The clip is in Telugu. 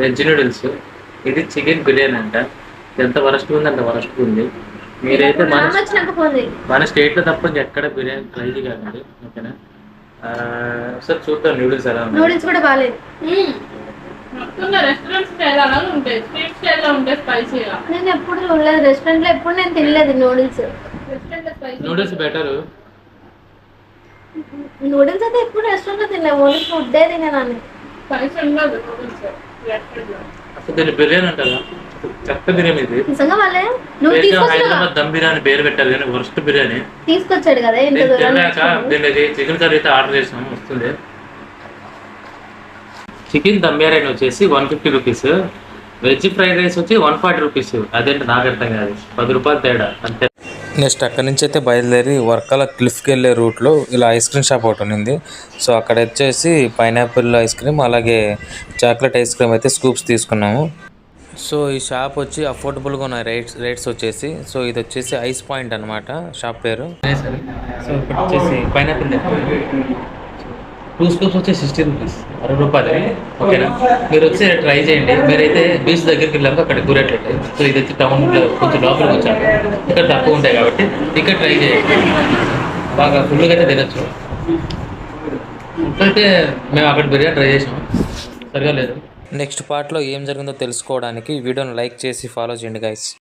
Veg noodles. ఇది చికెన్ బిర్యానీ అంట. ఎంత వరస్ట్ ఉంది అంత వరస్ట్ ఉంది. మీరైతే మన స్టేట్లో తప్ప ఎక్కడ బిర్యానీ ట్రై కాదండి, ఓకేనా? సార్ చూద్దాం నూడిల్స్ ఎలా ఉంది. నూడిల్స్ కూడా బాగాలేదు. రెస్టారెంట్ స్టైల్ అలాగే ఉంటాయి, స్ట్రీట్ స్టైల్ లో ఉంటాయి స్పైసీగా. నేను ఎప్పుడు చూడలేదు రెస్టారెంట్ లో, ఎప్పుడు నేను తినలేదు నూడిల్స్. Noodles better. నూడిల్స్ అయితే ఎప్పుడు రెస్టారెంట్ లో తినలేదు, ఓన్లీ ఫుడ్డే తినేదాన్ని. స్పైసీ ఉండదు నూడిల్స్. అసలు దీన్ని బిర్యానీ అంటారా? చెత్త బిర్యానీ ఇది. నిజంగా వాళ్ళే నువ్వు హైదరాబాద్ దమ్ బిర్యానీ పేరు పెట్టారు కానీ వర్స్ట్ బిర్యానీ తీసుకొచ్చాడు కదా. దీనికి చికెన్ కర్రీ అయితే ఆర్డర్ చేసాము, వస్తుంది. చికెన్ దమ్ బిర్యానీ వచ్చేసి 150 రూపీస్, వెజ్ ఫ్రైడ్ రైస్ వచ్చి 140 రూపీస్. అదేంటి నాకు అర్థం కాదు, 10 రూపాయలు తేడా అంతే. నెక్స్ట్ అక్కడి నుంచి అయితే బయలుదేరి వర్కల క్లిఫ్కి వెళ్ళే రూట్లో ఇలా ఐస్ క్రీమ్ షాప్ ఒకటి ఉంది. సో అక్కడ వచ్చేసి పైనాపిల్ ఐస్ క్రీమ్ అలాగే చాక్లెట్ ఐస్ క్రీమ్ అయితే స్కూప్స్ తీసుకున్నాము. సో ఈ షాప్ వచ్చి అఫోర్డబుల్గా ఉన్నాయి రేట్స్ వచ్చేసి. సో ఇది వచ్చేసి ఐస్ పాయింట్ అనమాట షాప్ పేరు. సో ఇప్పుడు వచ్చేసి పైనాపిల్ 2 స్కూప్స్ వచ్చి 60 రూపీస్, 60 రూపాయలు, ఓకేనా? మీరు వచ్చి ట్రై చేయండి. మీరైతే బీచ్ దగ్గరికి వెళ్ళాక అక్కడ కూరేట్లేదు. సో ఇది వచ్చి టౌన్లో కొంచెం లోపలికి వచ్చాను, ఇక్కడ తక్కువ ఉంటాయి కాబట్టి ఇక్కడ ట్రై చేయండి. బాగా ఫుల్గా అయితే తినచ్చు. ఇప్పుడైతే మేము అక్కడ బిర్యానీ ట్రై చేసాము, సరిగా లేదు. నెక్స్ట్ పార్ట్లో ఏం జరిగిందో తెలుసుకోవడానికి వీడియోని లైక్ చేసి ఫాలో చేయండి గైస్.